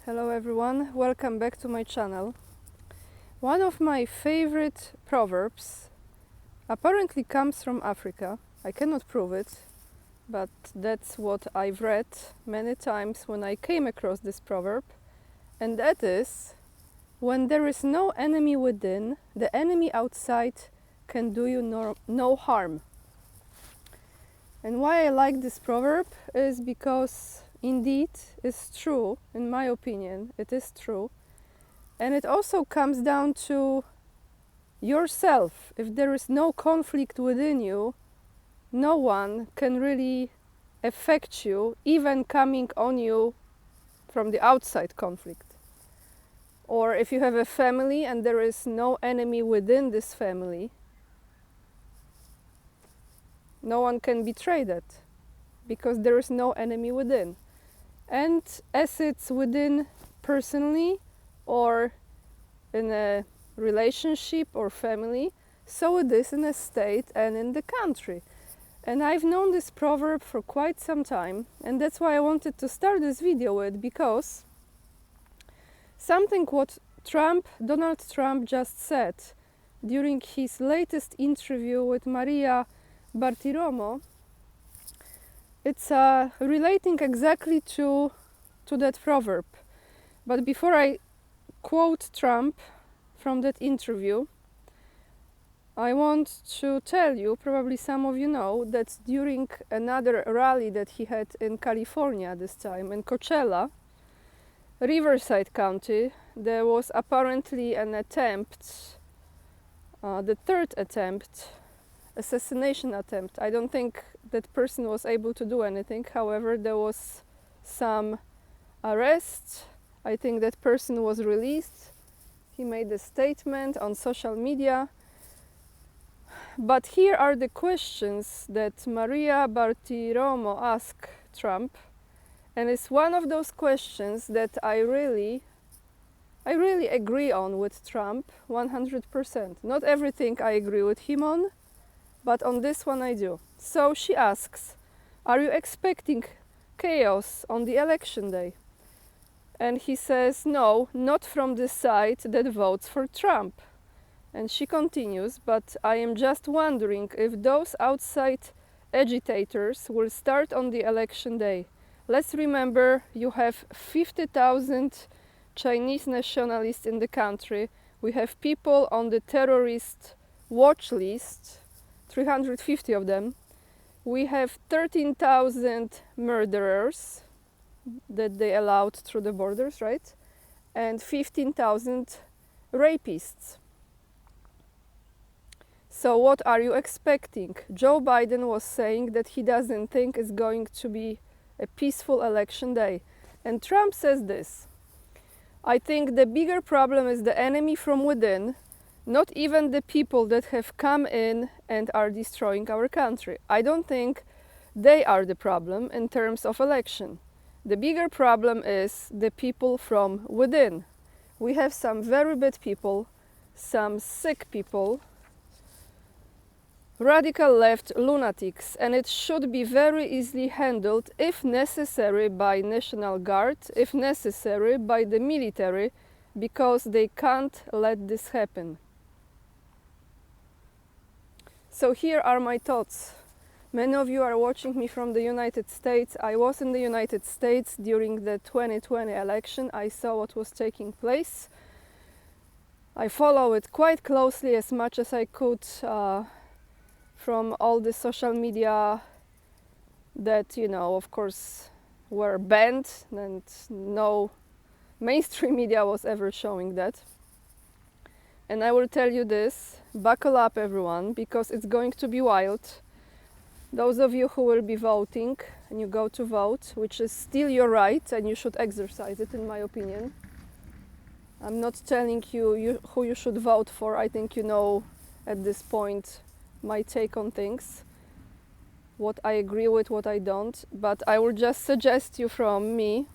Hello everyone, welcome back to my channel. One of my favorite proverbs apparently comes from Africa. I cannot prove it, but that's what I've read many times when I came across this proverb, and that is, when there is no enemy within, the enemy outside can do you no harm. And why I like this proverb is because indeed it's true, in my opinion, it is true. And it also comes down to yourself. If there is no conflict within you, no one can really affect you, even coming on you from the outside conflict. Or if you have a family and there is no enemy within this family, no one can betray that, because there is no enemy within. And as it's within personally or in a relationship or family, so it is in a state and in the country. And I've known this proverb for quite some time, and that's why I wanted to start this video with, because something what Donald Trump just said during his latest interview with Maria Bartiromo, it's relating exactly to that proverb. But before I quote Trump from that interview, I want to tell you, probably some of you know, that during another rally that he had in California this time, in Coachella, Riverside County, there was apparently an attempt, the third attempt, assassination attempt. I don't think that person was able to do anything. However, there was some arrest. I think that person was released. He made a statement on social media. But here are the questions that Maria Bartiromo asked Trump. And it's one of those questions that I really agree on with Trump 100%. Not everything I agree with him on, but on this one I do. So she asks, are you expecting chaos on the election day? And he says, no, not from the side that votes for Trump. And she continues, but I am just wondering if those outside agitators will start on the election day. Let's remember, you have 50,000 Chinese nationalists in the country. We have people on the terrorist watch list, 350 of them. We have 13,000 murderers that they allowed through the borders, right? And 15,000 rapists. So what are you expecting? Joe Biden was saying that he doesn't think it's going to be a peaceful election day. And Trump says this: I think the bigger problem is the enemy from within, not even the people that have come in and are destroying our country. I don't think they are the problem in terms of election. The bigger problem is the people from within. We have some very bad people, some sick people, radical left lunatics, and it should be very easily handled, if necessary, by National Guard, if necessary, by the military, because they can't let this happen. So here are my thoughts. Many of you are watching me from the United States. I was in the United States during the 2020 election. I saw what was taking place. I follow it quite closely, as much as I could, from all the social media that, you know, of course, were banned, and no mainstream media was ever showing that. And I will tell you this, buckle up everyone, because it's going to be wild. Those of you who will be voting and you go to vote, which is still your right and you should exercise it, in my opinion. I'm not telling you who you should vote for. I think you know at this point my take on things, what I agree with, what I don't. But I will just suggest you from me,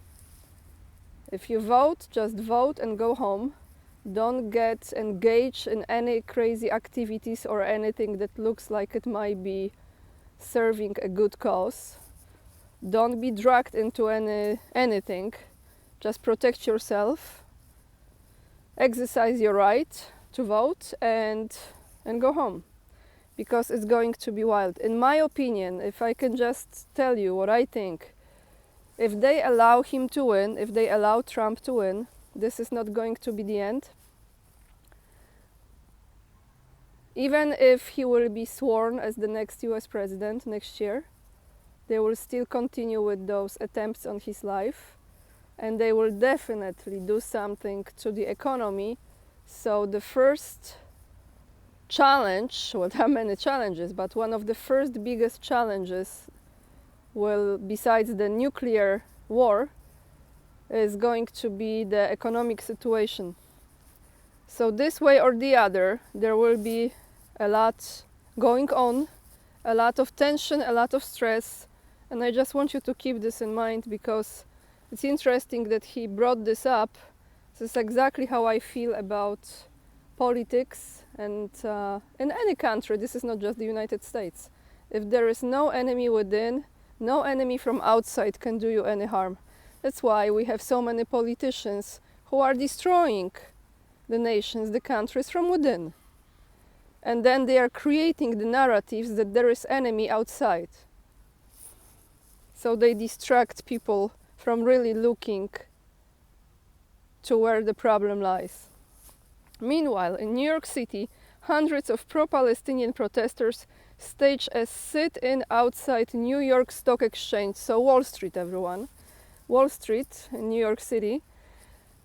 if you vote, just vote and go home. Don't get engaged in any crazy activities or anything that looks like it might be serving a good cause. Don't be dragged into anything. Just protect yourself, exercise your right to vote, and go home, because it's going to be wild. In my opinion, if I can just tell you what I think, if they allow him to win, if they allow Trump to win, this is not going to be the end. Even if he will be sworn as the next US president next year, they will still continue with those attempts on his life, and they will definitely do something to the economy. So the first challenge, well, there are many challenges, but one of the first biggest challenges will, besides the nuclear war, is going to be the economic situation. So this way or the other, there will be a lot going on, a lot of tension, a lot of stress, and I just want you to keep this in mind, because it's interesting that he brought this up. This is exactly how I feel about politics, and in any country. This is not just the United States. If there is no enemy within, no enemy from outside can do you any harm. That's why we have so many politicians who are destroying the nations, the countries from within. And then they are creating the narratives that there is enemy outside. So they distract people from really looking to where the problem lies. Meanwhile, in New York City, hundreds of pro-Palestinian protesters staged a sit-in outside New York Stock Exchange, so Wall Street, everyone. Wall Street in New York City.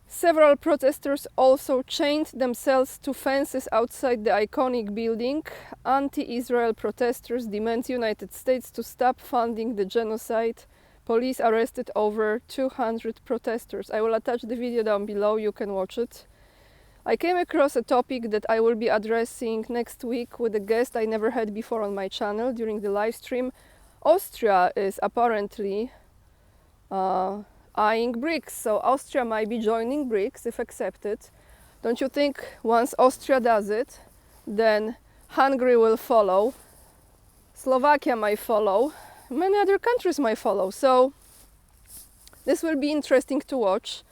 Several protesters also chained themselves to fences outside the iconic building. Anti-Israel protesters demand the United States to stop funding the genocide. Police arrested over 200 protesters. I will attach the video down below, you can watch it. I came across a topic that I will be addressing next week with a guest I never had before on my channel during the live stream. Austria is apparently eyeing BRICS, so Austria might be joining BRICS if accepted. Don't you think once Austria does it, then Hungary will follow, Slovakia might follow, many other countries might follow, so this will be interesting to watch.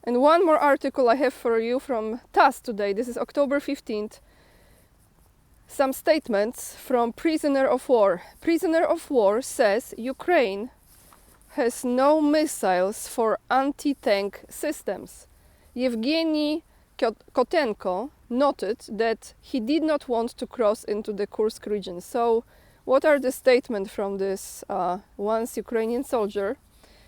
And one more article I have for you from TASS today, this is October 15th, some statements from prisoner of war. Prisoner of war says Ukraine has no missiles for anti-tank systems. Yevgeny Kotenko noted that he did not want to cross into the Kursk region. So what are the statements from this once Ukrainian soldier?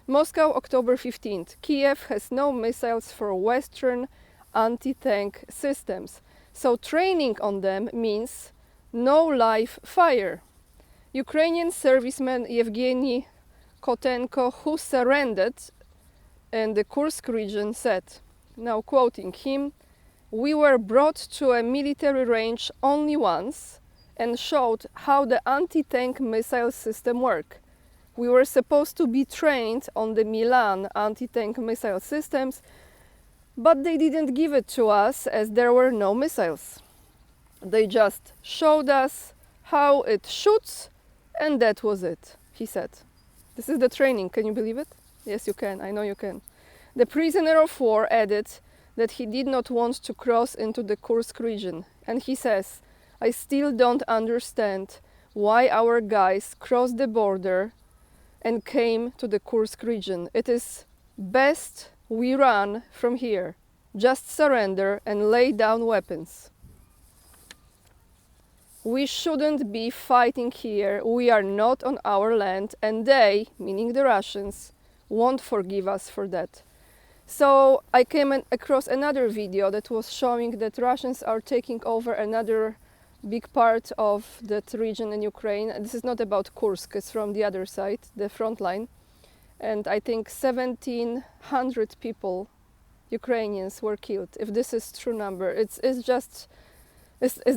Moscow, October 15th. Kiev has no missiles for Western anti-tank systems. So training on them means no live fire. Ukrainian serviceman Yevgeny Kotenko, who surrendered in the Kursk region, said, now quoting him, "We were brought to a military range only once and showed how the anti-tank missile system works. We were supposed to be trained on the Milan anti-tank missile systems, but they didn't give it to us as there were no missiles. They just showed us how it shoots, and that was it," he said. This is the training, can you believe it? Yes, you can, I know you can. The prisoner of war added that he did not want to cross into the Kursk region, and he says, "I still don't understand why our guys crossed the border and came to the Kursk region. It is best we run from here, just surrender and lay down weapons. We shouldn't be fighting here, we are not on our land, and they," meaning the Russians, "won't forgive us for that." So I came across another video that was showing that Russians are taking over another big part of that region in Ukraine. This is not about Kursk, it's from the other side, the front line. And I think 1,700 people, Ukrainians, were killed. If this is true number, it's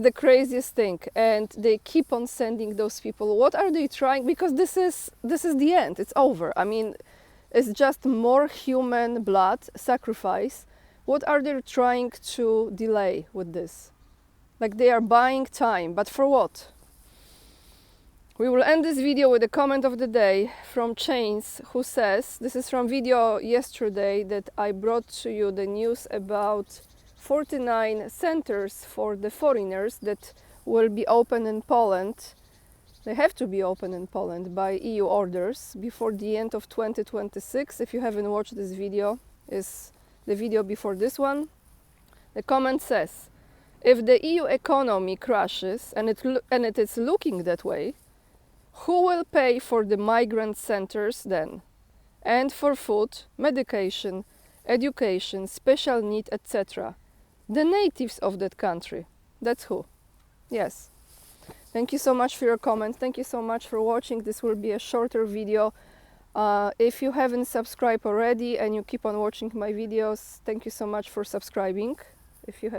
the craziest thing. And they keep on sending those people. What are they trying? Because this is the end, it's over. I mean, it's just more human blood sacrifice. What are they trying to delay with this? Like they are buying time, but for what? We will end this video with a comment of the day from Chains, who says, this is from video yesterday that I brought to you the news about 49 centers for the foreigners that will be open in Poland. They have to be open in Poland by EU orders before the end of 2026. If you haven't watched this video, is the video before this one. The comment says, if the EU economy crashes, and it is looking that way, who will pay for the migrant centers then? And for food, medication, education, special need, etc. The natives of that country. That's who. Yes. Thank you so much for your comment. Thank you so much for watching. This will be a shorter video. If you haven't subscribed already and you keep on watching my videos, thank you so much for subscribing. If you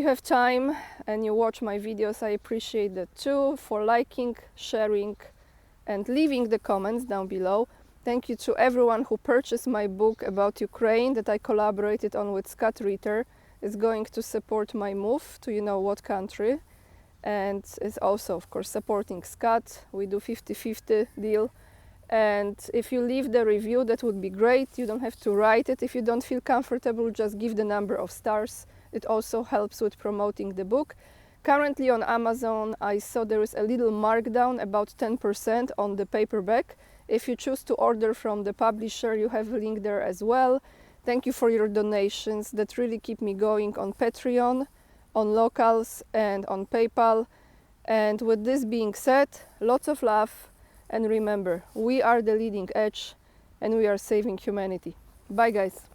have time and you watch my videos, I appreciate that too, for liking, sharing and leaving the comments down below. Thank you to everyone who purchased my book about Ukraine that I collaborated on with Scott Ritter. It's going to support my move to you know what country, and it's also of course supporting Scott. We do 50-50 deal, and if you leave the review, that would be great. You don't have to write it if you don't feel comfortable, just give the number of stars. It also helps with promoting the book. Currently on Amazon I saw there is a little markdown, about 10% on the paperback. If you choose to order from the publisher, you have a link there as well. Thank you for your donations that really keep me going on Patreon, on Locals and on PayPal. And with this being said, lots of love, and remember, we are the leading edge and we are saving humanity. Bye guys.